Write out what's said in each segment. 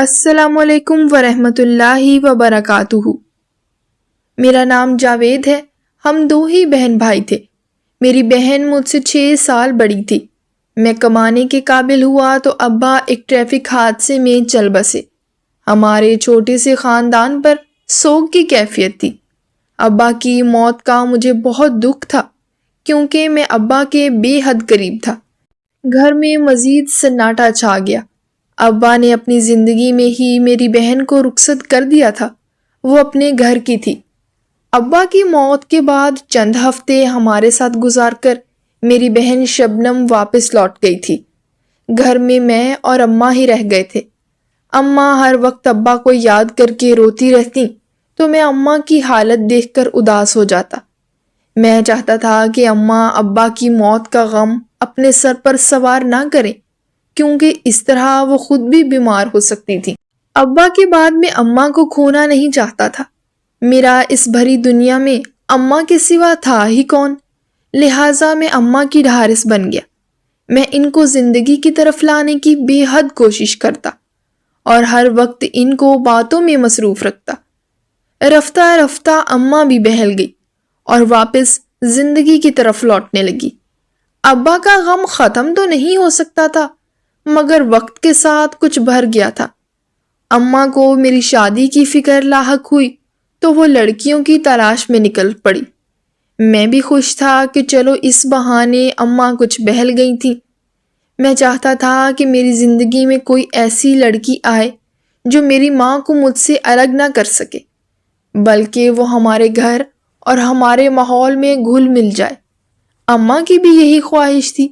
السلام علیکم ورحمۃ اللہ وبرکاتہ۔ میرا نام جاوید ہے۔ ہم دو ہی بہن بھائی تھے۔ میری بہن مجھ سے 6 سال بڑی تھی۔ میں کمانے کے قابل ہوا تو ابا ایک ٹریفک حادثے میں چل بسے۔ ہمارے چھوٹے سے خاندان پر سوگ کی کیفیت تھی۔ ابا کی موت کا مجھے بہت دکھ تھا کیونکہ میں ابا کے بے حد قریب تھا۔ گھر میں مزید سناٹا چھا گیا۔ ابا نے اپنی زندگی میں ہی میری بہن کو رخصت کر دیا تھا۔ وہ اپنے گھر کی تھی۔ ابا کی موت کے بعد چند ہفتے ہمارے ساتھ گزار کر میری بہن شبنم واپس لوٹ گئی تھی۔ گھر میں اور اماں ہی رہ گئے تھے۔ اماں ہر وقت ابا کو یاد کر کے روتی رہتی تو میں اماں کی حالت دیکھ کر اداس ہو جاتا۔ میں چاہتا تھا کہ اماں ابا کی موت کا غم اپنے سر پر سوار نہ کریں کیونکہ اس طرح وہ خود بھی بیمار ہو سکتی تھی۔ ابا کے بعد میں اماں کو کھونا نہیں چاہتا تھا۔ میرا اس بھری دنیا میں اماں کے سوا تھا ہی کون، لہٰذا میں اماں کی ڈھارس بن گیا۔ میں ان کو زندگی کی طرف لانے کی بے حد کوشش کرتا اور ہر وقت ان کو باتوں میں مصروف رکھتا۔ رفتہ رفتہ اماں بھی بہل گئی اور واپس زندگی کی طرف لوٹنے لگی۔ ابا کا غم ختم تو نہیں ہو سکتا تھا مگر وقت کے ساتھ کچھ بھر گیا تھا۔ اماں کو میری شادی کی فکر لاحق ہوئی تو وہ لڑکیوں کی تلاش میں نکل پڑی۔ میں بھی خوش تھا کہ چلو اس بہانے اماں کچھ بہل گئی تھیں۔ میں چاہتا تھا کہ میری زندگی میں کوئی ایسی لڑکی آئے جو میری ماں کو مجھ سے الگ نہ کر سکے بلکہ وہ ہمارے گھر اور ہمارے ماحول میں گھل مل جائے۔ اماں کی بھی یہی خواہش تھی۔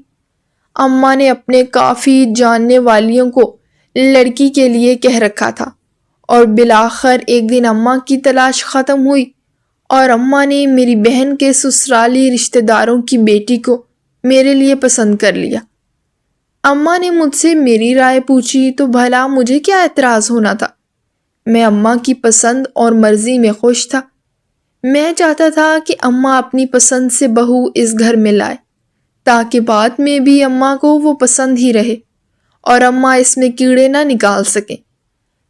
اماں نے اپنے کافی جاننے والیوں کو لڑکی کے لیے کہہ رکھا تھا اور بالآخر ایک دن اماں کی تلاش ختم ہوئی اور اماں نے میری بہن کے سسرالی رشتہ داروں کی بیٹی کو میرے لیے پسند کر لیا۔ اماں نے مجھ سے میری رائے پوچھی تو بھلا مجھے کیا اعتراض ہونا تھا۔ میں اماں کی پسند اور مرضی میں خوش تھا۔ میں چاہتا تھا کہ اماں اپنی پسند سے بہو اس گھر میں لائے تاکہ بعد میں بھی اماں کو وہ پسند ہی رہے اور اماں اس میں کیڑے نہ نکال سکیں۔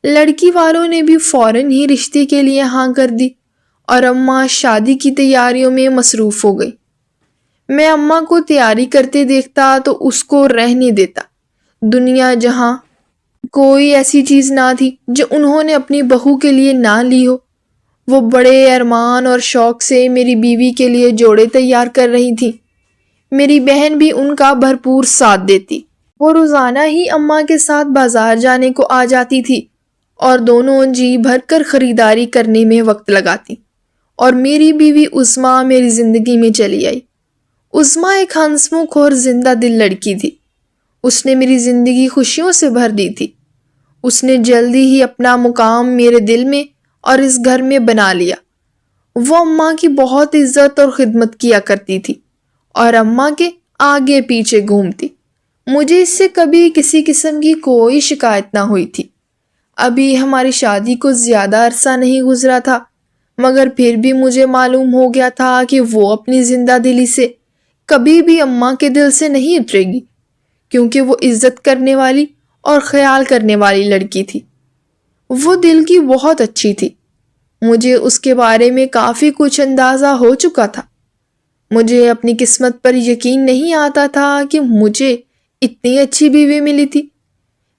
لڑکی والوں نے بھی فوراً ہی رشتے کے لیے ہاں کر دی اور اماں شادی کی تیاریوں میں مصروف ہو گئی۔ میں اماں کو تیاری کرتے دیکھتا تو اس کو رہنے دیتا۔ دنیا جہاں کوئی ایسی چیز نہ تھی جو انہوں نے اپنی بہو کے لیے نہ لی ہو۔ وہ بڑے ارمان اور شوق سے میری بیوی کے لیے جوڑے تیار کر رہی تھی۔ میری بہن بھی ان کا بھرپور ساتھ دیتی۔ وہ روزانہ ہی اماں کے ساتھ بازار جانے کو آ جاتی تھی اور دونوں جی بھر کر خریداری کرنے میں وقت لگاتی۔ اور میری بیوی عظمیٰ میری زندگی میں چلی آئی۔ عظمیٰ ایک ہنسمکھ اور زندہ دل لڑکی تھی۔ اس نے میری زندگی خوشیوں سے بھر دی تھی۔ اس نے جلدی ہی اپنا مقام میرے دل میں اور اس گھر میں بنا لیا۔ وہ اماں کی بہت عزت اور خدمت کیا کرتی تھی اور اماں کے آگے پیچھے گھومتی۔ مجھے اس سے کبھی کسی قسم کی کوئی شکایت نہ ہوئی تھی۔ ابھی ہماری شادی کو زیادہ عرصہ نہیں گزرا تھا مگر پھر بھی مجھے معلوم ہو گیا تھا کہ وہ اپنی زندہ دلی سے کبھی بھی اماں کے دل سے نہیں اترے گی کیونکہ وہ عزت کرنے والی اور خیال کرنے والی لڑکی تھی۔ وہ دل کی بہت اچھی تھی۔ مجھے اس کے بارے میں کافی کچھ اندازہ ہو چکا تھا۔ مجھے اپنی قسمت پر یقین نہیں آتا تھا کہ مجھے اتنی اچھی بیوی ملی تھی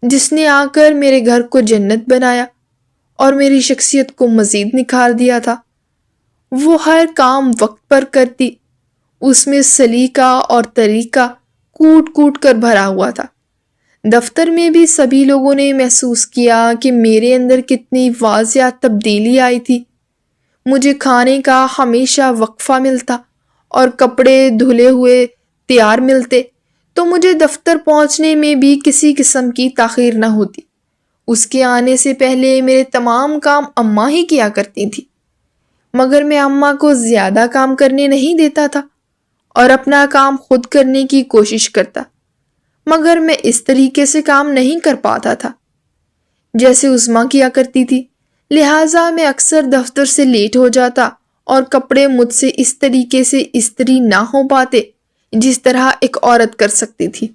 جس نے آ کر میرے گھر کو جنت بنایا اور میری شخصیت کو مزید نکھار دیا تھا۔ وہ ہر کام وقت پر کرتی۔ اس میں سلیقہ اور طریقہ کوٹ کوٹ کر بھرا ہوا تھا۔ دفتر میں بھی سبھی لوگوں نے محسوس کیا کہ میرے اندر کتنی واضح تبدیلی آئی تھی۔ مجھے کھانے کا ہمیشہ وقفہ ملتا اور کپڑے دھلے ہوئے تیار ملتے تو مجھے دفتر پہنچنے میں بھی کسی قسم کی تاخیر نہ ہوتی۔ اس کے آنے سے پہلے میرے تمام کام اماں ہی کیا کرتی تھی مگر میں اماں کو زیادہ کام کرنے نہیں دیتا تھا اور اپنا کام خود کرنے کی کوشش کرتا مگر میں اس طریقے سے کام نہیں کر پاتا تھا جیسے عظمیٰ کیا کرتی تھی۔ لہٰذا میں اکثر دفتر سے لیٹ ہو جاتا اور کپڑے مجھ سے اس طریقے سے استری نہ ہو پاتے جس طرح ایک عورت کر سکتی تھی۔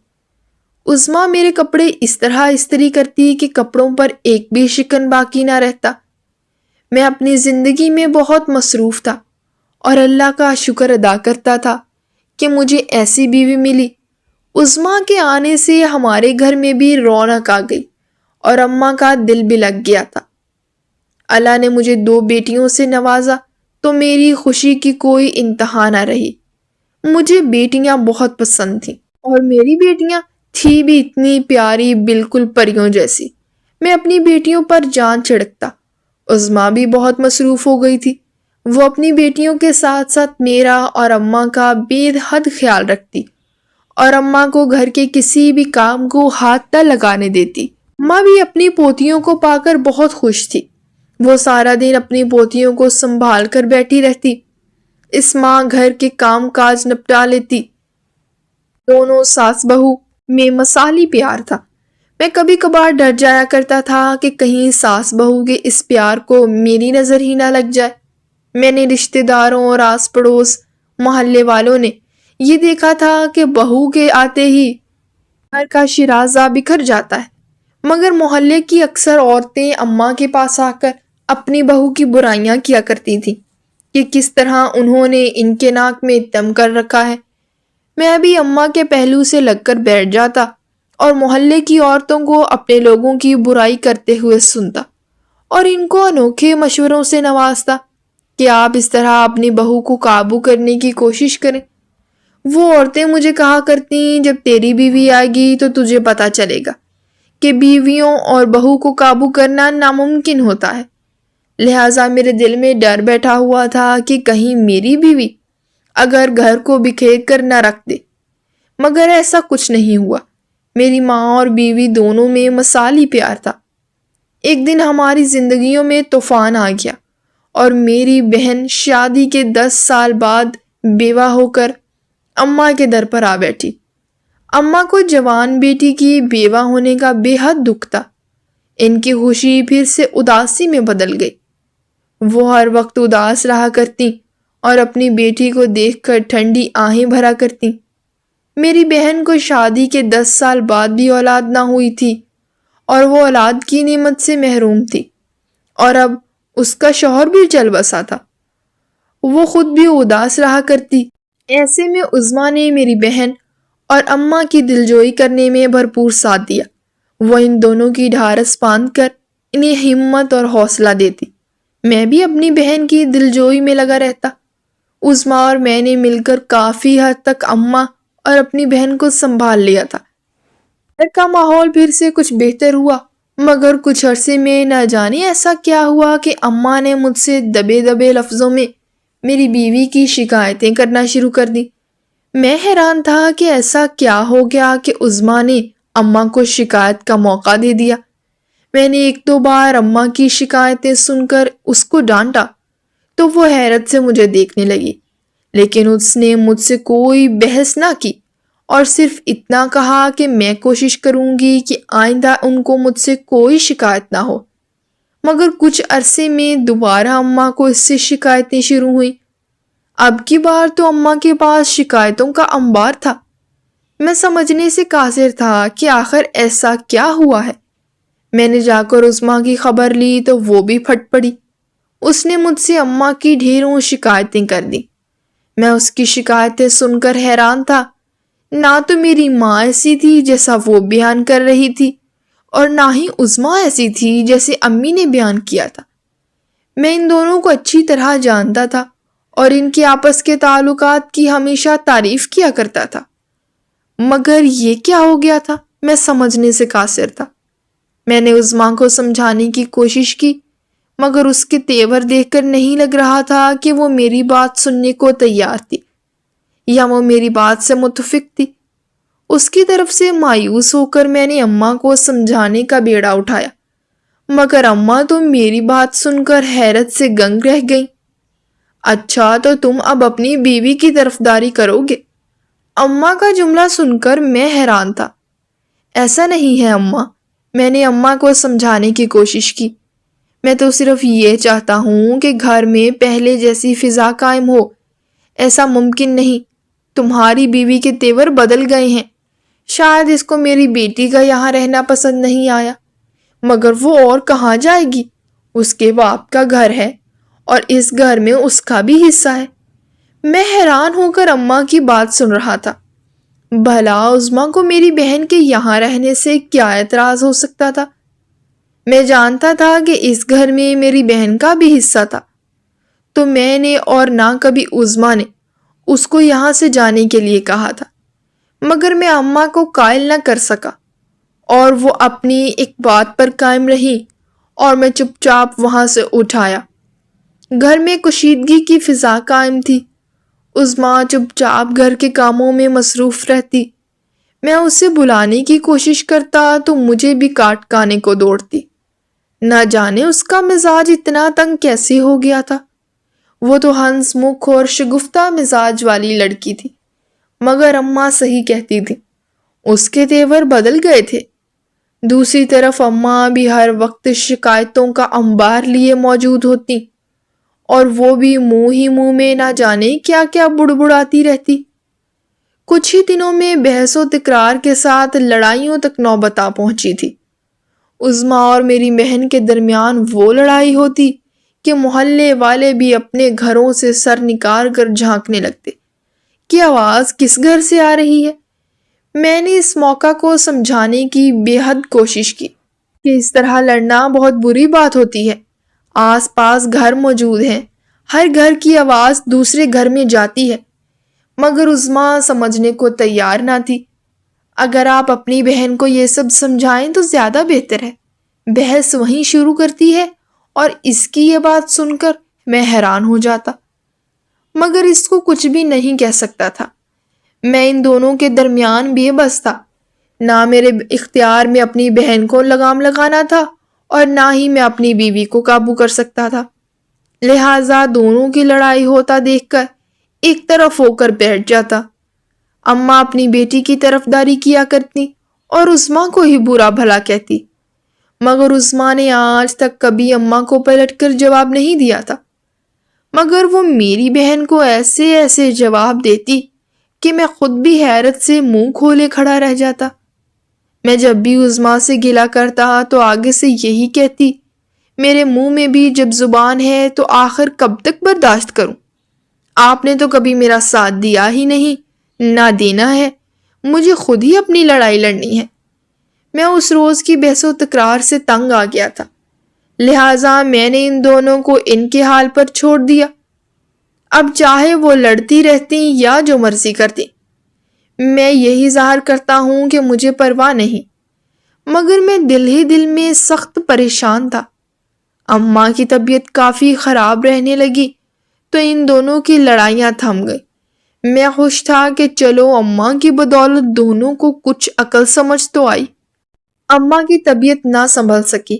عظمیٰ میرے کپڑے اس طرح استری کرتی کہ کپڑوں پر ایک بھی شکن باقی نہ رہتا۔ میں اپنی زندگی میں بہت مصروف تھا اور اللہ کا شکر ادا کرتا تھا کہ مجھے ایسی بیوی ملی۔ عظمیٰ کے آنے سے ہمارے گھر میں بھی رونق آ گئی اور اماں کا دل بھی لگ گیا تھا۔ اللہ نے مجھے 2 بیٹیوں سے نوازا تو میری خوشی کی کوئی انتہا نہ رہی۔ مجھے بیٹیاں بہت پسند تھیں اور میری بیٹیاں تھی بھی اتنی پیاری، بالکل پریوں جیسی۔ میں اپنی بیٹیوں پر جان چھڑکتا۔ عظمیٰ بھی بہت مصروف ہو گئی تھی۔ وہ اپنی بیٹیوں کے ساتھ ساتھ میرا اور اماں کا بے حد خیال رکھتی اور اماں کو گھر کے کسی بھی کام کو ہاتھ نہ لگانے دیتی۔ اماں بھی اپنی پوتیوں کو پا کر بہت خوش تھی۔ وہ سارا دن اپنی پوتیوں کو سنبھال کر بیٹھی رہتی۔ اسماء گھر کے کام کاج نپٹا لیتی۔ دونوں ساس بہو میں مثالی پیار تھا۔ میں کبھی کبھار ڈر جایا کرتا تھا کہ کہیں ساس بہو کے اس پیار کو میری نظر ہی نہ لگ جائے۔ میں نے رشتہ داروں اور آس پڑوس محلے والوں نے یہ دیکھا تھا کہ بہو کے آتے ہی گھر کا شیرازہ بکھر جاتا ہے، مگر محلے کی اکثر عورتیں اماں کے پاس آ کر اپنی بہو کی برائیاں کیا کرتی تھیں کہ کس طرح انہوں نے ان کے ناک میں دم کر رکھا ہے۔ میں بھی اماں کے پہلو سے لگ کر بیٹھ جاتا اور محلے کی عورتوں کو اپنے لوگوں کی برائی کرتے ہوئے سنتا اور ان کو انوکھے مشوروں سے نوازتا کہ آپ اس طرح اپنی بہو کو قابو کرنے کی کوشش کریں۔ وہ عورتیں مجھے کہا کرتی، جب تیری بیوی آئے گی تو تجھے پتا چلے گا کہ بیویوں اور بہو کو قابو کرنا ناممکن ہوتا ہے۔ لہٰذا میرے دل میں ڈر بیٹھا ہوا تھا کہ کہیں میری بیوی اگر گھر کو بکھیر کر نہ رکھ دے، مگر ایسا کچھ نہیں ہوا۔ میری ماں اور بیوی دونوں میں مثالی پیار تھا۔ ایک دن ہماری زندگیوں میں طوفان آ گیا اور میری بہن شادی کے 10 سال بعد بیوہ ہو کر اماں کے در پر آ بیٹھی۔ اماں کو جوان بیٹی کی بیوہ ہونے کا بے حد دکھ تھا۔ ان کی خوشی پھر سے اداسی میں بدل گئی۔ وہ ہر وقت اداس رہا کرتی اور اپنی بیٹی کو دیکھ کر ٹھنڈی آہیں بھرا کرتی۔ میری بہن کو شادی کے 10 سال بعد بھی اولاد نہ ہوئی تھی اور وہ اولاد کی نعمت سے محروم تھی، اور اب اس کا شوہر بھی چل بسا تھا۔ وہ خود بھی اداس رہا کرتی۔ ایسے میں عظمیٰ نے میری بہن اور اماں کی دلجوئی کرنے میں بھرپور ساتھ دیا۔ وہ ان دونوں کی ڈھارس باندھ کر انہیں ہمت اور حوصلہ دیتی۔ میں بھی اپنی بہن کی دلجوئی میں لگا رہتا۔ عظمیٰ اور میں نے مل کر کافی حد تک اماں اور اپنی بہن کو سنبھال لیا تھا۔ گھر کا ماحول پھر سے کچھ بہتر ہوا، مگر کچھ عرصے میں نہ جانے ایسا کیا ہوا کہ اماں نے مجھ سے دبے دبے لفظوں میں میری بیوی کی شکایتیں کرنا شروع کر دی۔ میں حیران تھا کہ ایسا کیا ہو گیا کہ عظمیٰ نے اماں کو شکایت کا موقع دے دیا۔ میں نے 1-2 بار اماں کی شکایتیں سن کر اس کو ڈانٹا تو وہ حیرت سے مجھے دیکھنے لگی، لیکن اس نے مجھ سے کوئی بحث نہ کی اور صرف اتنا کہا کہ میں کوشش کروں گی کہ آئندہ ان کو مجھ سے کوئی شکایت نہ ہو۔ مگر کچھ عرصے میں دوبارہ اماں کو اس سے شکایتیں شروع ہوئیں۔ اب کی بار تو اماں کے پاس شکایتوں کا انبار تھا۔ میں سمجھنے سے قاصر تھا کہ آخر ایسا کیا ہوا ہے۔ میں نے جا کر عظمیٰ کی خبر لی تو وہ بھی پھٹ پڑی۔ اس نے مجھ سے اماں کی ڈھیروں شکایتیں کر دی۔ میں اس کی شکایتیں سن کر حیران تھا۔ نہ تو میری ماں ایسی تھی جیسا وہ بیان کر رہی تھی، اور نہ ہی عظمیٰ ایسی تھی جیسے امی نے بیان کیا تھا۔ میں ان دونوں کو اچھی طرح جانتا تھا اور ان کے آپس کے تعلقات کی ہمیشہ تعریف کیا کرتا تھا، مگر یہ کیا ہو گیا تھا، میں سمجھنے سے قاصر تھا۔ میں نے عظمیٰ کو سمجھانے کی کوشش کی، مگر اس کے تیور دیکھ کر نہیں لگ رہا تھا کہ وہ میری بات سننے کو تیار تھی یا وہ میری بات سے متفق تھی۔ اس کی طرف سے مایوس ہو کر میں نے اماں کو سمجھانے کا بیڑا اٹھایا، مگر اماں تو میری بات سن کر حیرت سے گنگ رہ گئیں۔ اچھا، تو تم اب اپنی بیوی کی طرفداری کرو گے؟ اماں کا جملہ سن کر میں حیران تھا۔ ایسا نہیں ہے اماں، میں نے اماں کو سمجھانے کی کوشش کی۔ میں تو صرف یہ چاہتا ہوں کہ گھر میں پہلے جیسی فضا قائم ہو۔ ایسا ممکن نہیں، تمہاری بیوی کے تیور بدل گئے ہیں، شاید اس کو میری بیٹی کا یہاں رہنا پسند نہیں آیا، مگر وہ اور کہاں جائے گی؟ اس کے باپ کا گھر ہے اور اس گھر میں اس کا بھی حصہ ہے۔ میں حیران ہو کر اماں کی بات سن رہا تھا۔ بھلا عظمیٰ کو میری بہن کے یہاں رہنے سے کیا اعتراض ہو سکتا تھا؟ میں جانتا تھا کہ اس گھر میں میری بہن کا بھی حصہ تھا، تو میں نے اور نہ کبھی عظمیٰ نے اس کو یہاں سے جانے کے لیے کہا تھا، مگر میں اماں کو قائل نہ کر سکا اور وہ اپنی ایک بات پر قائم رہی اور میں چپ چاپ وہاں سے اٹھ آیا۔ گھر میں کشیدگی کی فضا قائم تھی۔ عظمیٰ چپ چاپ گھر کے کاموں میں مصروف رہتی۔ میں اسے بلانے کی کوشش کرتا تو مجھے بھی کاٹ کھانے کو دوڑتی۔ نہ جانے اس کا مزاج اتنا تنگ کیسے ہو گیا تھا۔ وہ تو ہنس مکھ اور شگفتہ مزاج والی لڑکی تھی، مگر اماں صحیح کہتی تھی، اس کے تیور بدل گئے تھے۔ دوسری طرف اماں بھی ہر وقت شکایتوں کا انبار لیے موجود ہوتی اور وہ بھی منہ ہی منہ میں نہ جانے کیا کیا بڑبڑاتی رہتی۔ کچھ ہی دنوں میں بحث و تکرار کے ساتھ لڑائیوں تک نوبت آ پہنچی تھی۔ عظمیٰ اور میری بہن کے درمیان وہ لڑائی ہوتی کہ محلے والے بھی اپنے گھروں سے سر نکال کر جھانکنے لگتے کہ آواز کس گھر سے آ رہی ہے۔ میں نے اس موقع کو سمجھانے کی بے حد کوشش کی کہ اس طرح لڑنا بہت بری بات ہوتی ہے۔ آس پاس گھر موجود ہیں، ہر گھر کی آواز دوسرے گھر میں جاتی ہے، مگر عظمیٰ سمجھنے کو تیار نہ تھی۔ اگر آپ اپنی بہن کو یہ سب سمجھائیں تو زیادہ بہتر ہے۔ بحث وہیں شروع کرتی ہے اور اس کی یہ بات سن کر میں حیران ہو جاتا، مگر اس کو کچھ بھی نہیں کہہ سکتا تھا۔ میں ان دونوں کے درمیان بے بس تھا۔ نہ میرے اختیار میں اپنی بہن کو لگام لگانا تھا اور نہ ہی میں اپنی بیوی کو قابو کر سکتا تھا۔ لہٰذا دونوں کی لڑائی ہوتا دیکھ کر ایک طرف ہو کر بیٹھ جاتا۔ اماں اپنی بیٹی کی طرفداری کیا کرتی اور عظمیٰ کو ہی برا بھلا کہتی، مگر عظمیٰ نے آج تک کبھی اماں کو پلٹ کر جواب نہیں دیا تھا، مگر وہ میری بہن کو ایسے ایسے جواب دیتی کہ میں خود بھی حیرت سے منہ کھولے کھڑا رہ جاتا۔ میں جب بھی عظمیٰ سے گلہ کرتا تو آگے سے یہی کہتی، میرے منہ میں بھی جب زبان ہے تو آخر کب تک برداشت کروں؟ آپ نے تو کبھی میرا ساتھ دیا ہی نہیں، نہ دینا ہے، مجھے خود ہی اپنی لڑائی لڑنی ہے۔ میں اس روز کی بحث و تکرار سے تنگ آ گیا تھا، لہٰذا میں نے ان دونوں کو ان کے حال پر چھوڑ دیا۔ اب چاہے وہ لڑتی رہتی یا جو مرضی کرتی، میں یہی ظاہر کرتا ہوں کہ مجھے پرواہ نہیں، مگر میں دل ہی دل میں سخت پریشان تھا۔ اماں کی طبیعت کافی خراب رہنے لگی تو ان دونوں کی لڑائیاں تھم گئی۔ میں خوش تھا کہ چلو اماں کی بدولت دونوں کو کچھ عقل سمجھ تو آئی۔ اماں کی طبیعت نہ سنبھل سکی۔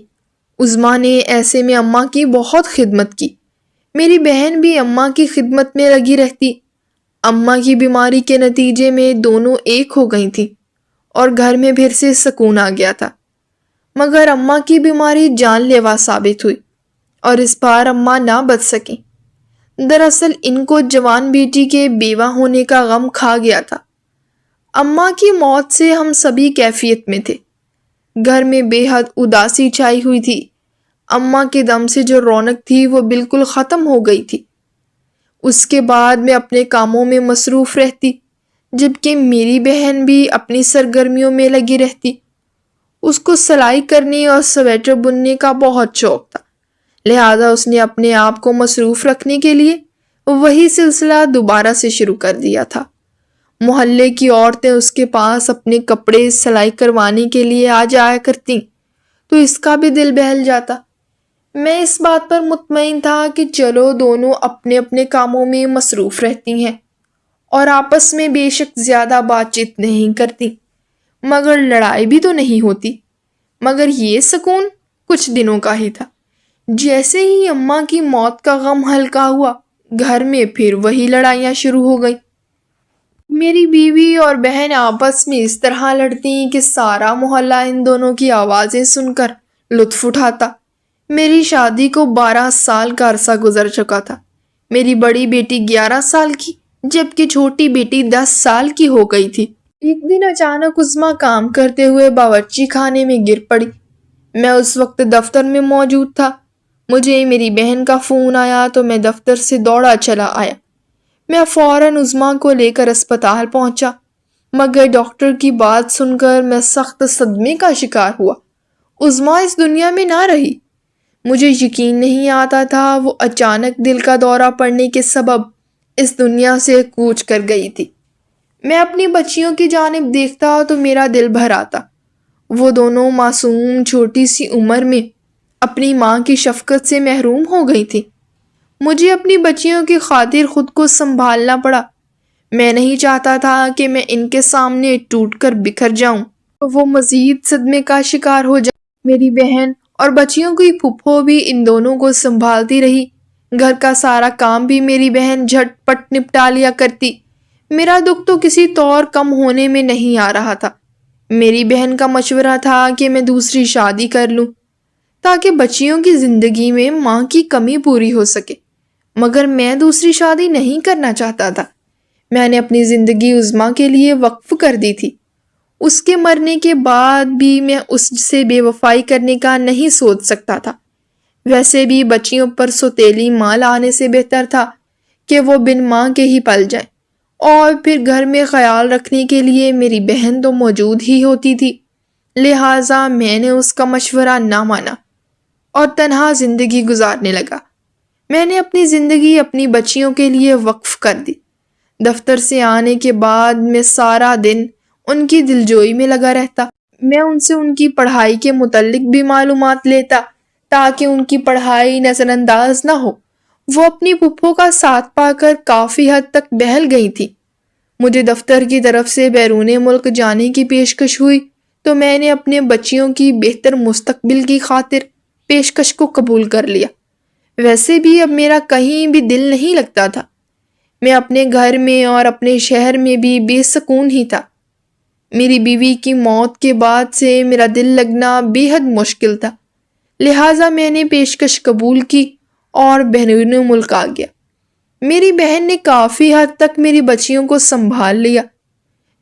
عظمیٰ نے ایسے میں اماں کی بہت خدمت کی۔ میری بہن بھی اماں کی خدمت میں لگی رہتی۔ اماں کی بیماری کے نتیجے میں دونوں ایک ہو گئی تھیں اور گھر میں پھر سے سکون آ گیا تھا، مگر اماں کی بیماری جان لیوا ثابت ہوئی اور اس بار اماں نہ بچ سکیں۔ دراصل ان کو جوان بیٹی کے بیوہ ہونے کا غم کھا گیا تھا۔ اماں کی موت سے ہم سبھی کیفیت میں تھے۔ گھر میں بے حد اداسی چھائی ہوئی تھی۔ اماں کے دم سے جو رونق تھی وہ بالکل ختم ہو گئی تھی۔ اس کے بعد میں اپنے کاموں میں مصروف رہتی، جبکہ میری بہن بھی اپنی سرگرمیوں میں لگی رہتی۔ اس کو سلائی کرنے اور سویٹر بننے کا بہت شوق تھا، لہذا اس نے اپنے آپ کو مصروف رکھنے کے لیے وہی سلسلہ دوبارہ سے شروع کر دیا تھا۔ محلے کی عورتیں اس کے پاس اپنے کپڑے سلائی کروانے کے لیے آ جایا کرتیں تو اس کا بھی دل بہل جاتا۔ میں اس بات پر مطمئن تھا کہ چلو دونوں اپنے اپنے کاموں میں مصروف رہتی ہیں اور آپس میں بے شک زیادہ بات چیت نہیں کرتی، مگر لڑائی بھی تو نہیں ہوتی۔ مگر یہ سکون کچھ دنوں کا ہی تھا۔ جیسے ہی اماں کی موت کا غم ہلکا ہوا، گھر میں پھر وہی لڑائیاں شروع ہو گئیں۔ میری بیوی اور بہن آپس میں اس طرح لڑتی کہ سارا محلہ ان دونوں کی آوازیں سن کر لطف اٹھاتا۔ میری شادی کو 12 سال کا عرصہ گزر چکا تھا۔ میری بڑی بیٹی 11 سال کی جبکہ چھوٹی بیٹی 10 سال کی ہو گئی تھی۔ ایک دن اچانک عظمیٰ کام کرتے ہوئے باورچی خانے میں گر پڑی۔ میں اس وقت دفتر میں موجود تھا۔ مجھے میری بہن کا فون آیا تو میں دفتر سے دوڑا چلا آیا۔ میں فوراً عظمیٰ کو لے کر اسپتال پہنچا، مگر ڈاکٹر کی بات سن کر میں سخت صدمے کا شکار ہوا۔ عظمیٰ اس دنیا میں نہ رہی۔ مجھے یقین نہیں آتا تھا وہ اچانک دل کا دورہ پڑنے کے سبب اس دنیا سے کوچ کر گئی تھی۔ میں اپنی بچیوں کی جانب دیکھتا تو میرا دل بھر آتا۔ وہ دونوں معصوم چھوٹی سی عمر میں اپنی ماں کی شفقت سے محروم ہو گئی تھی۔ مجھے اپنی بچیوں کی خاطر خود کو سنبھالنا پڑا۔ میں نہیں چاہتا تھا کہ میں ان کے سامنے ٹوٹ کر بکھر جاؤں، وہ مزید صدمے کا شکار ہو جائے۔ میری بہن اور بچیوں کی پھپھو بھی ان دونوں کو سنبھالتی رہی۔ گھر کا سارا کام بھی میری بہن جھٹ پٹ نپٹا لیا کرتی۔ میرا دکھ تو کسی طور کم ہونے میں نہیں آ رہا تھا۔ میری بہن کا مشورہ تھا کہ میں دوسری شادی کر لوں تاکہ بچیوں کی زندگی میں ماں کی کمی پوری ہو سکے، مگر میں دوسری شادی نہیں کرنا چاہتا تھا۔ میں نے اپنی زندگی عظمیٰ کے لیے وقف کر دی تھی۔ اس کے مرنے کے بعد بھی میں اس سے بے وفائی کرنے کا نہیں سوچ سکتا تھا۔ ویسے بھی بچیوں پر سوتیلی ماں لانے سے بہتر تھا کہ وہ بن ماں کے ہی پل جائیں، اور پھر گھر میں خیال رکھنے کے لیے میری بہن تو موجود ہی ہوتی تھی۔ لہٰذا میں نے اس کا مشورہ نہ مانا اور تنہا زندگی گزارنے لگا۔ میں نے اپنی زندگی اپنی بچیوں کے لیے وقف کر دی۔ دفتر سے آنے کے بعد میں سارا دن ان کی دلجوئی میں لگا رہتا۔ میں ان سے ان کی پڑھائی کے متعلق بھی معلومات لیتا تاکہ ان کی پڑھائی نظر انداز نہ ہو۔ وہ اپنی پھپھو کا ساتھ پا کر کافی حد تک بہل گئی تھی۔ مجھے دفتر کی طرف سے بیرون ملک جانے کی پیشکش ہوئی تو میں نے اپنے بچیوں کی بہتر مستقبل کی خاطر پیشکش کو قبول کر لیا۔ ویسے بھی اب میرا کہیں بھی دل نہیں لگتا تھا۔ میں اپنے گھر میں اور اپنے شہر میں بھی بے سکون ہی تھا۔ میری بیوی کی موت کے بعد سے میرا دل لگنا بے حد مشکل تھا، لہٰذا میں نے پیشکش قبول کی اور بیرون ملک آ گیا۔ میری بہن نے کافی حد تک میری بچیوں کو سنبھال لیا۔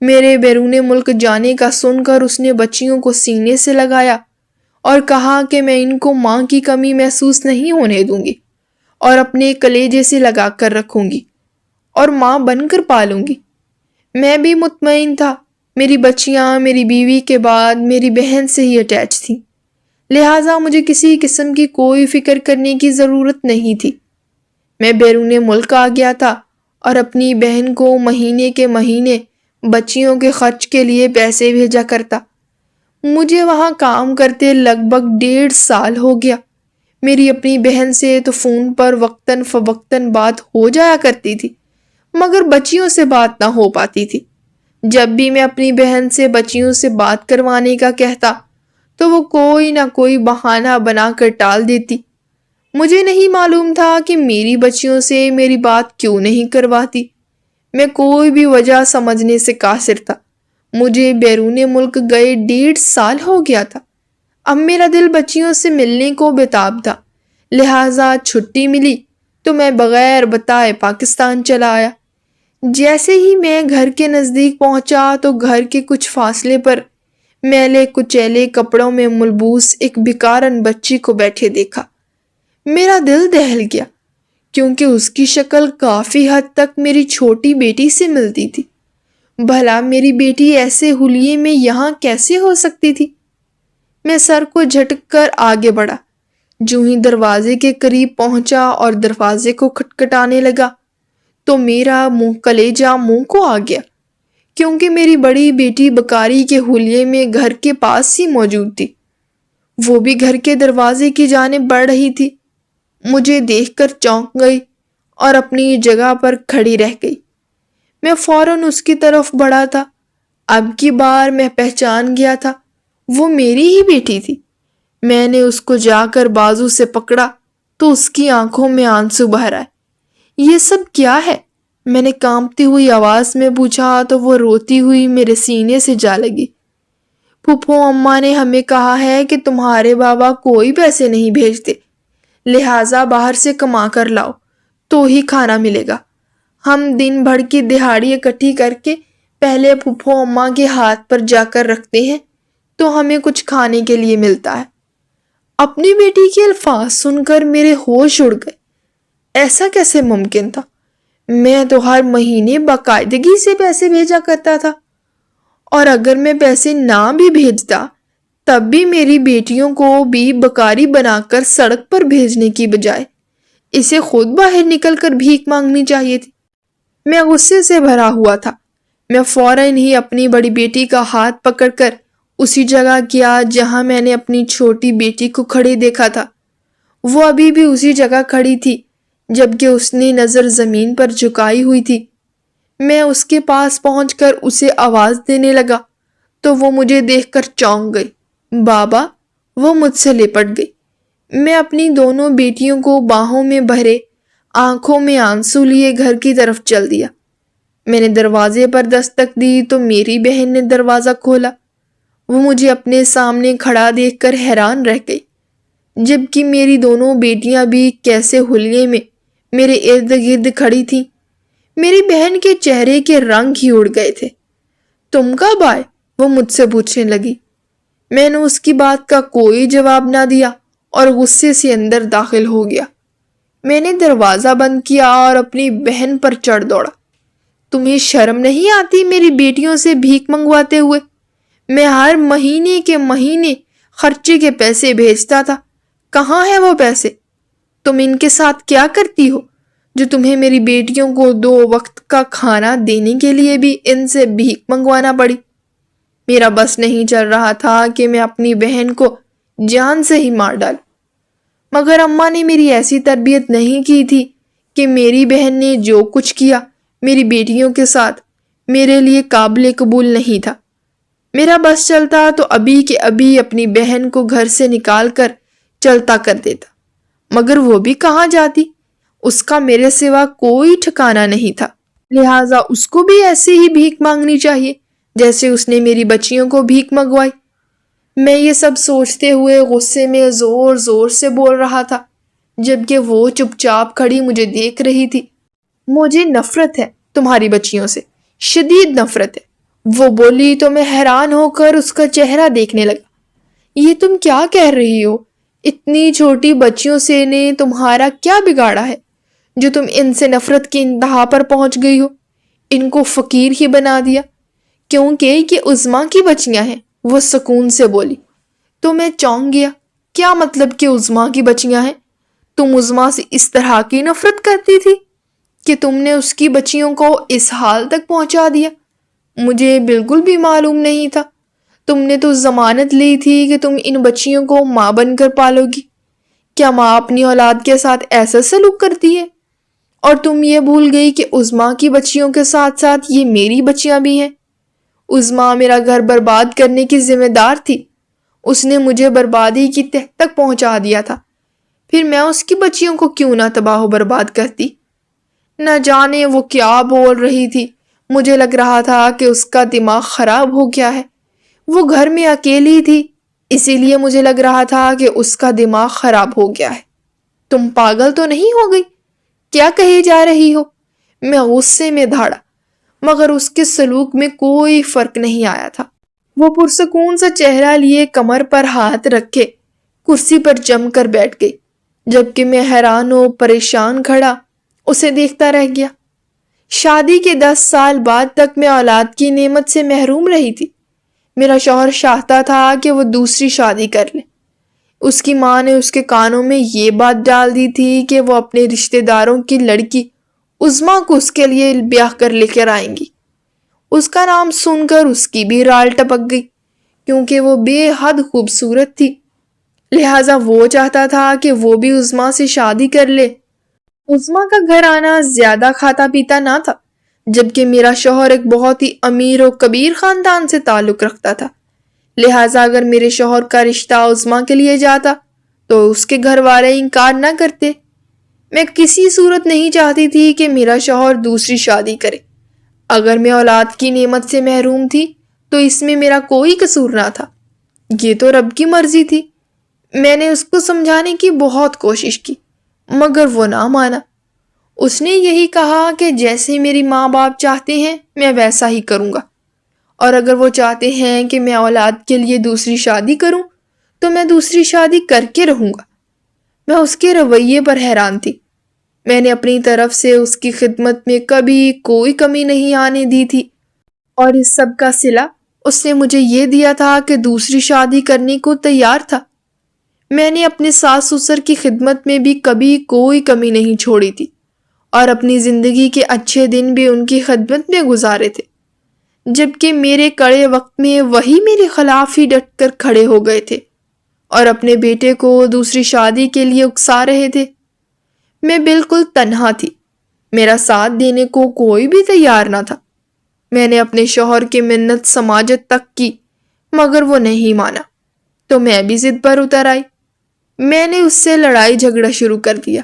میرے بیرون ملک جانے کا سن کر اس نے بچیوں کو سینے سے لگایا اور کہا کہ میں ان کو ماں کی کمی محسوس نہیں ہونے دوں گی اور اپنے کلیجے سے لگا کر رکھوں گی اور ماں بن کر پالوں گی۔ میں بھی مطمئن تھا۔ میری بچیاں میری بیوی کے بعد میری بہن سے ہی اٹیچ تھیں، لہٰذا مجھے کسی قسم کی کوئی فکر کرنے کی ضرورت نہیں تھی۔ میں بیرون ملک آ گیا تھا اور اپنی بہن کو مہینے کے مہینے بچیوں کے خرچ کے لیے پیسے بھیجا کرتا۔ مجھے وہاں کام کرتے لگ بھگ 1.5 سال ہو گیا۔ میری اپنی بہن سے تو فون پر وقتاً فوقتاً بات ہو جایا کرتی تھی، مگر بچیوں سے بات نہ ہو پاتی تھی۔ جب بھی میں اپنی بہن سے بچیوں سے بات کروانے کا کہتا تو وہ کوئی نہ کوئی بہانہ بنا کر ٹال دیتی۔ مجھے نہیں معلوم تھا کہ میری بچیوں سے میری بات کیوں نہیں کرواتی۔ میں کوئی بھی وجہ سمجھنے سے قاصر تھا۔ مجھے بیرون ملک گئے 1.5 سال ہو گیا تھا۔ اب میرا دل بچیوں سے ملنے کو بےتاب تھا، لہٰذا چھٹی ملی تو میں بغیر بتائے پاکستان چلا آیا۔ جیسے ہی میں گھر کے نزدیک پہنچا تو گھر کے کچھ فاصلے پر میلے کچیلے کپڑوں میں ملبوس ایک بیکارن بچی کو بیٹھے دیکھا۔ میرا دل دہل گیا کیونکہ اس کی شکل کافی حد تک میری چھوٹی بیٹی سے ملتی تھی۔ بھلا میری بیٹی ایسے حلیے میں یہاں کیسے ہو سکتی تھی؟ میں سر کو جھٹک کر آگے بڑھا۔ جو ہی دروازے کے قریب پہنچا اور دروازے کو کھٹکھٹانے لگا تو میرا کلیجہ منہ کو آ گیا، کیونکہ میری بڑی بیٹی بکاری کے حلیے میں گھر کے پاس ہی موجود تھی۔ وہ بھی گھر کے دروازے کی جانب بڑھ رہی تھی۔ مجھے دیکھ کر چونک گئی اور اپنی جگہ پر کھڑی رہ گئی۔ میں فوراً اس کی طرف بڑھا تھا۔ اب کی بار میں پہچان گیا تھا، وہ میری ہی بیٹی تھی۔ میں نے اس کو جا کر بازو سے پکڑا تو اس کی آنکھوں میں آنسو بہر آئے۔ یہ سب کیا ہے؟ میں نے کانپتی ہوئی آواز میں پوچھا تو وہ روتی ہوئی میرے سینے سے جا لگی۔ پھپھو اماں نے ہمیں کہا ہے کہ تمہارے بابا کوئی پیسے نہیں بھیجتے، لہٰذا باہر سے کما کر لاؤ تو ہی کھانا ملے گا۔ ہم دن بھر کی دہاڑی اکٹھی کر کے پہلے پھپھو اماں کے ہاتھ پر جا کر رکھتے ہیں تو ہمیں کچھ کھانے کے لیے ملتا ہے۔ اپنی بیٹی کے الفاظ سن کر میرے ہوش اڑ گئے۔ ایسا کیسے ممکن تھا؟ میں تو ہر مہینے باقاعدگی سے پیسے بھیجا کرتا تھا، اور اگر میں پیسے نہ بھی بھیجتا تب بھی میری بیٹیوں کو بھی بکاری بنا کر سڑک پر بھیجنے کی بجائے اسے خود باہر نکل کر بھیک مانگنی چاہیے تھی۔ میں غصے سے بھرا ہوا تھا۔ میں فوراً ہی اپنی بڑی بیٹی کا ہاتھ پکڑ کر اسی جگہ گیا جہاں میں نے اپنی چھوٹی بیٹی کو کھڑی دیکھا تھا۔ وہ ابھی بھی اسی جگہ کھڑی تھی جبکہ اس نے نظر زمین پر جھکائی ہوئی تھی۔ میں اس کے پاس پہنچ کر اسے آواز دینے لگا تو وہ مجھے دیکھ کر چونک گئی۔ بابا! وہ مجھ سے لپٹ گئی۔ میں اپنی دونوں بیٹیوں کو باہوں میں بھرے آنکھوں میں آنسو لیے گھر کی طرف چل دیا۔ میں نے دروازے پر دستک دی تو میری بہن نے دروازہ کھولا۔ وہ مجھے اپنے سامنے کھڑا دیکھ کر حیران رہ گئی، جبکہ میری دونوں بیٹیاں بھی کیسے حلیے میں میرے ارد گرد کھڑی تھیں۔ میری بہن کے چہرے کے رنگ ہی اڑ گئے تھے۔ تم کب آئے؟ وہ مجھ سے پوچھنے لگی۔ میں نے اس کی بات کا کوئی جواب نہ دیا اور غصے سے اندر داخل ہو گیا۔ میں نے دروازہ بند کیا اور اپنی بہن پر چڑھ دوڑا۔ تمہیں شرم نہیں آتی میری بیٹیوں سے بھیک منگواتے ہوئے؟ میں ہر مہینے کے مہینے خرچے کے پیسے بھیجتا تھا، کہاں ہے وہ پیسے؟ تم ان کے ساتھ کیا کرتی ہو جو تمہیں میری بیٹیوں کو 2 وقت کا کھانا دینے کے لیے بھی ان سے بھیک منگوانا پڑی؟ میرا بس نہیں چل رہا تھا کہ میں اپنی بہن کو جان سے ہی مار ڈالوں، مگر اماں نے میری ایسی تربیت نہیں کی تھی کہ میری بہن نے جو کچھ کیا میری بیٹیوں کے ساتھ میرے لیے قابل قبول نہیں تھا۔ میرا بس چلتا تو ابھی کے ابھی اپنی بہن کو گھر سے نکال کر چلتا کر دیتا، مگر وہ بھی کہاں جاتی؟ اس کا میرے سوا کوئی ٹھکانہ نہیں تھا، لہٰذا اس کو بھی ایسے ہی بھیک مانگنی چاہیے جیسے اس نے میری بچیوں کو بھیک منگوائی۔ میں یہ سب سوچتے ہوئے غصے میں زور زور سے بول رہا تھا، جبکہ وہ چپ چاپ کھڑی مجھے دیکھ رہی تھی۔ مجھے نفرت ہے تمہاری بچیوں سے، شدید نفرت ہے، وہ بولی تو میں حیران ہو کر اس کا چہرہ دیکھنے لگا۔ یہ تم کیا کہہ رہی ہو؟ اتنی چھوٹی بچیوں سے نے تمہارا کیا بگاڑا ہے جو تم ان سے نفرت کی انتہا پر پہنچ گئی ہو؟ ان کو فقیر ہی بنا دیا کیونکہ یہ عظمیٰ کی بچیاں ہیں، وہ سکون سے بولی۔ تو میں چونک گیا۔ کیا مطلب کہ عظمیٰ کی بچیاں ہیں؟ تم عظمیٰ سے اس طرح کی نفرت کرتی تھی کہ تم نے اس کی بچیوں کو اس حال تک پہنچا دیا؟ مجھے بالکل بھی معلوم نہیں تھا۔ تم نے تو ضمانت لی تھی کہ تم ان بچیوں کو ماں بن کر پالو گی۔ کیا ماں اپنی اولاد کے ساتھ ایسا سلوک کرتی ہے؟ اور تم یہ بھول گئی کہ عظمیٰ کی بچیوں کے ساتھ ساتھ یہ میری بچیاں بھی ہیں۔ عظمیٰ میرا گھر برباد کرنے کی ذمہ دار تھی، اس نے مجھے بربادی کی تہ تک پہنچا دیا تھا، پھر میں اس کی بچیوں کو کیوں نہ تباہ و برباد کرتی؟ نہ جانے وہ کیا بول رہی تھی، مجھے لگ رہا تھا کہ اس کا دماغ خراب ہو گیا ہے۔ وہ گھر میں اکیلی تھی، اسی لیے مجھے لگ رہا تھا کہ اس کا دماغ خراب ہو گیا ہے۔ تم پاگل تو نہیں ہو گئی؟ کیا کہی جا رہی ہو؟ میں غصے میں دھاڑا، مگر اس کے سلوک میں کوئی فرق نہیں آیا تھا۔ وہ پرسکون سا چہرہ لیے کمر پر ہاتھ رکھے کرسی پر جم کر بیٹھ گئی، جبکہ میں حیران و پریشان کھڑا اسے دیکھتا رہ گیا۔ شادی کے 10 سال بعد تک میں اولاد کی نعمت سے محروم رہی تھی۔ میرا شوہر چاہتا تھا کہ وہ دوسری شادی کر لے۔ اس کی ماں نے اس کے کانوں میں یہ بات ڈال دی تھی کہ وہ اپنے رشتہ داروں کی لڑکی عظمیٰ کو اس کے لیے بیاہ کر لے کر آئیں گی۔ اس کا نام سن کر اس کی بھی رال ٹپک گئی، کیونکہ وہ بے حد خوبصورت تھی، لہٰذا وہ چاہتا تھا کہ وہ بھی عظمیٰ سے شادی کر لے۔ عظمیٰ کا گھرانہ زیادہ کھاتا پیتا نہ تھا، جبکہ میرا شوہر ایک بہت ہی امیر و کبیر خاندان سے تعلق رکھتا تھا، لہٰذا اگر میرے شوہر کا رشتہ عظمیٰ کے لیے جاتا تو اس کے گھر والے انکار نہ کرتے۔ میں کسی صورت نہیں چاہتی تھی کہ میرا شوہر دوسری شادی کرے۔ اگر میں اولاد کی نعمت سے محروم تھی تو اس میں میرا کوئی قصور نہ تھا، یہ تو رب کی مرضی تھی۔ میں نے اس کو سمجھانے کی بہت کوشش کی، مگر وہ نہ مانا۔ اس نے یہی کہا کہ جیسے میری ماں باپ چاہتے ہیں میں ویسا ہی کروں گا۔ اور اگر وہ چاہتے ہیں کہ میں اولاد کے لیے دوسری شادی کروں تو میں دوسری شادی کر کے رہوں گا۔ میں اس کے رویے پر حیران تھی۔ میں نے اپنی طرف سے اس کی خدمت میں کبھی کوئی کمی نہیں آنے دی تھی، اور اس سب کا صلہ اس نے مجھے یہ دیا تھا کہ دوسری شادی کرنے کو تیار تھا۔ میں نے اپنے ساس سسر کی خدمت میں بھی کبھی کوئی کمی نہیں چھوڑی تھی، اور اپنی زندگی کے اچھے دن بھی ان کی خدمت میں گزارے تھے، جبکہ میرے کڑے وقت میں وہی میرے خلاف ہی ڈٹ کر کھڑے ہو گئے تھے اور اپنے بیٹے کو دوسری شادی کے لیے اکسا رہے تھے۔ میں بالکل تنہا تھی، میرا ساتھ دینے کو کوئی بھی تیار نہ تھا۔ میں نے اپنے شوہر کی منت سماجت تک کی، مگر وہ نہیں مانا، تو میں بھی ضد پر اتر آئی۔ میں نے اس سے لڑائی جھگڑا شروع کر دیا۔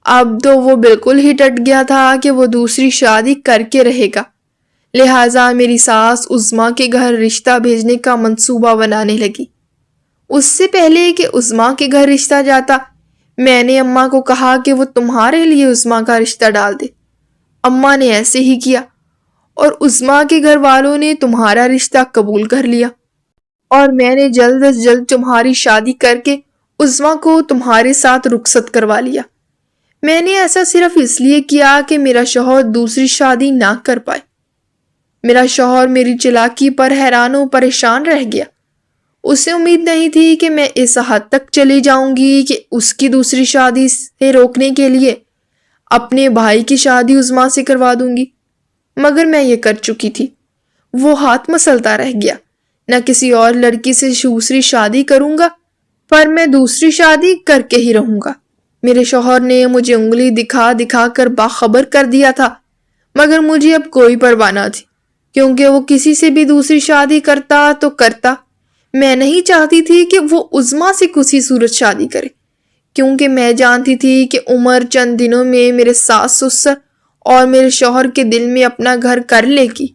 اب تو وہ بالکل ہی ڈٹ گیا تھا کہ وہ دوسری شادی کر کے رہے گا، لہٰذا میری ساس عظمیٰ کے گھر رشتہ بھیجنے کا منصوبہ بنانے لگی۔ اس سے پہلے کہ عظمیٰ کے گھر رشتہ جاتا، میں نے اماں کو کہا کہ وہ تمہارے لیے عظمیٰ کا رشتہ ڈال دے۔ اماں نے ایسے ہی کیا، اور عظمیٰ کے گھر والوں نے تمہارا رشتہ قبول کر لیا، اور میں نے جلد از جلد تمہاری شادی کر کے عظمیٰ کو تمہارے ساتھ رخصت کروا لیا۔ میں نے ایسا صرف اس لیے کیا کہ میرا شوہر دوسری شادی نہ کر پائے۔ میرا شوہر میری چالاکی پر حیران و پریشان رہ گیا۔ اسے امید نہیں تھی کہ میں اس حد تک چلی جاؤں گی کہ اس کی دوسری شادی سے روکنے کے لیے اپنے بھائی کی شادی عظمیٰ سے کروا دوں گی، مگر میں یہ کر چکی تھی۔ وہ ہاتھ مسلتا رہ گیا۔ نہ کسی اور لڑکی سے دوسری شادی کروں گا، پر میں دوسری شادی کر کے ہی رہوں گا۔ میرے شوہر نے مجھے انگلی دکھا دکھا کر باخبر کر دیا تھا، مگر مجھے اب کوئی پرواہ نہ تھی، کیونکہ وہ کسی سے بھی دوسری شادی کرتا تو کرتا۔ میں نہیں چاہتی تھی کہ وہ عظمیٰ سے کسی صورت شادی کرے، کیونکہ میں جانتی تھی کہ عمر چند دنوں میں میرے ساس سسر اور میرے شوہر کے دل میں اپنا گھر کر لے گی۔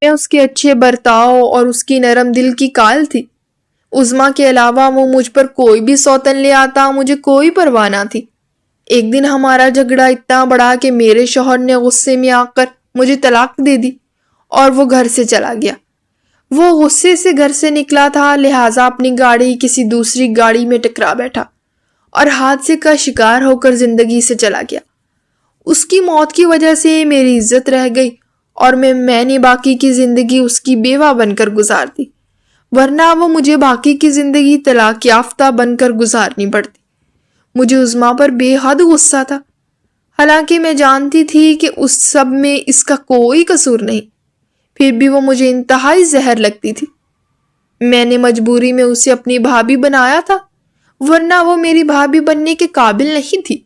میں اس کے اچھے برتاؤ اور اس کی نرم دل کی قائل تھی۔ عظمیٰ کے علاوہ وہ مجھ پر کوئی بھی سوتن لے آتا، مجھے کوئی پرواہ نہ تھی۔ ایک دن ہمارا جھگڑا اتنا بڑا کہ میرے شوہر نے غصے میں آ کر مجھے طلاق دے دی، اور وہ گھر سے چلا گیا۔ وہ غصے سے گھر سے نکلا تھا، لہٰذا اپنی گاڑی کسی دوسری گاڑی میں ٹکرا بیٹھا اور حادثے کا شکار ہو کر زندگی سے چلا گیا۔ اس کی موت کی وجہ سے میری عزت رہ گئی، اور میں نے باقی کی زندگی اس کی بیوہ بن کر گزار دی، ورنہ وہ مجھے باقی کی زندگی طلاق یافتہ بن کر گزارنی پڑتی۔ مجھے عظمیٰ پر بے حد غصہ تھا، حالانکہ میں جانتی تھی کہ اس سب میں اس کا کوئی قصور نہیں، پھر بھی وہ مجھے انتہائی زہر لگتی تھی۔ میں نے مجبوری میں اسے اپنی بھابھی بنایا تھا، ورنہ وہ میری بھابھی بننے کے قابل نہیں تھی،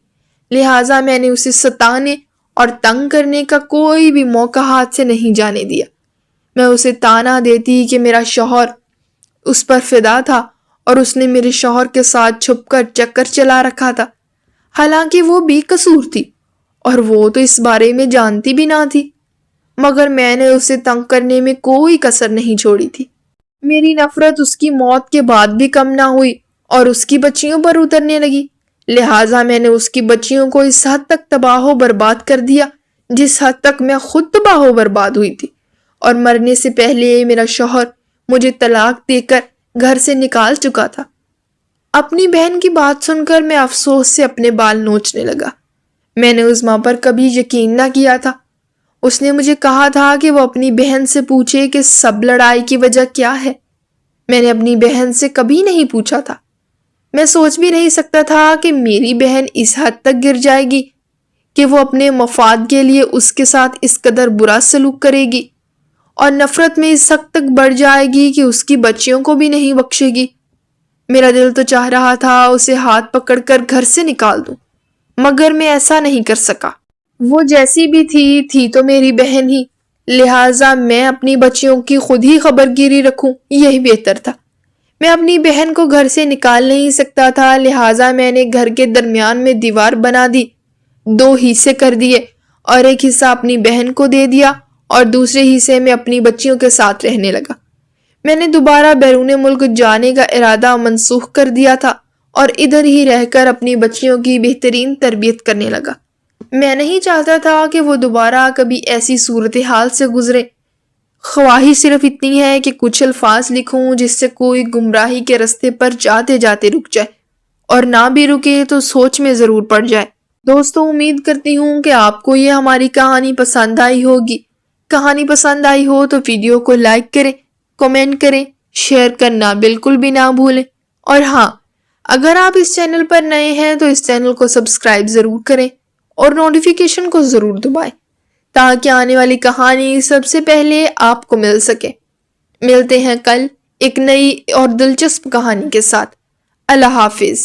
لہٰذا میں نے اسے ستانے اور تنگ کرنے کا کوئی بھی موقع ہاتھ سے نہیں جانے دیا۔ میں اسے طعنہ دیتی کہ میرا شوہر اس پر فدا تھا، اور اس نے میرے شوہر کے ساتھ چھپ کر چکر چلا رکھا تھا، حالانکہ وہ بے قصور تھی، اور وہ تو اس بارے میں جانتی بھی نہ تھی، مگر میں نے اسے تنگ کرنے میں کوئی کسر نہیں چھوڑی تھی۔ میری نفرت اس کی موت کے بعد بھی کم نہ ہوئی، اور اس کی بچیوں پر اترنے لگی، لہٰذا میں نے اس کی بچیوں کو اس حد تک تباہ و برباد کر دیا جس حد تک میں خود تباہ و برباد ہوئی تھی، اور مرنے سے پہلے میرا شوہر مجھے طلاق دے کر گھر سے نکال چکا تھا۔ اپنی بہن کی بات سن کر میں افسوس سے اپنے بال نوچنے لگا۔ میں نے عظمیٰ پر کبھی یقین نہ کیا تھا۔ اس نے مجھے کہا تھا کہ وہ اپنی بہن سے پوچھے کہ سب لڑائی کی وجہ کیا ہے۔ میں نے اپنی بہن سے کبھی نہیں پوچھا تھا۔ میں سوچ بھی نہیں سکتا تھا کہ میری بہن اس حد تک گر جائے گی کہ وہ اپنے مفاد کے لیے اس کے ساتھ اس قدر برا سلوک کرے گی، اور نفرت میں اس حد تک بڑھ جائے گی کہ اس کی بچیوں کو بھی نہیں بخشے گی۔ میرا دل تو چاہ رہا تھا اسے ہاتھ پکڑ کر گھر سے نکال دوں، مگر میں ایسا نہیں کر سکا۔ وہ جیسی بھی تھی تو میری بہن ہی، لہٰذا میں اپنی بچیوں کی خود ہی خبر گیری رکھوں، یہی بہتر تھا۔ میں اپنی بہن کو گھر سے نکال نہیں سکتا تھا، لہٰذا میں نے گھر کے درمیان میں دیوار بنا دی، 2 حصے کر دیے، اور ایک حصہ اپنی بہن کو دے دیا، اور دوسرے حصے میں اپنی بچیوں کے ساتھ رہنے لگا۔ میں نے دوبارہ بیرون ملک جانے کا ارادہ منسوخ کر دیا تھا، اور ادھر ہی رہ کر اپنی بچیوں کی بہترین تربیت کرنے لگا۔ میں نہیں چاہتا تھا کہ وہ دوبارہ کبھی ایسی صورتحال سے گزرے، خواہش صرف اتنی ہے کہ کچھ الفاظ لکھوں جس سے کوئی گمراہی کے رستے پر جاتے جاتے رک جائے، اور نہ بھی رکے تو سوچ میں ضرور پڑ جائے۔ دوستو، امید کرتی ہوں کہ آپ کو یہ ہماری کہانی پسند آئی ہوگی۔ کہانی پسند آئی ہو تو ویڈیو کو لائک کریں، کمنٹ کریں، شیئر کرنا بالکل بھی نہ بھولیں، اور ہاں، اگر آپ اس چینل پر نئے ہیں تو اس چینل کو سبسکرائب ضرور کریں اور نوٹیفیکیشن کو ضرور دبائیں تاکہ آنے والی کہانی سب سے پہلے آپ کو مل سکے۔ ملتے ہیں کل ایک نئی اور دلچسپ کہانی کے ساتھ۔ اللہ حافظ۔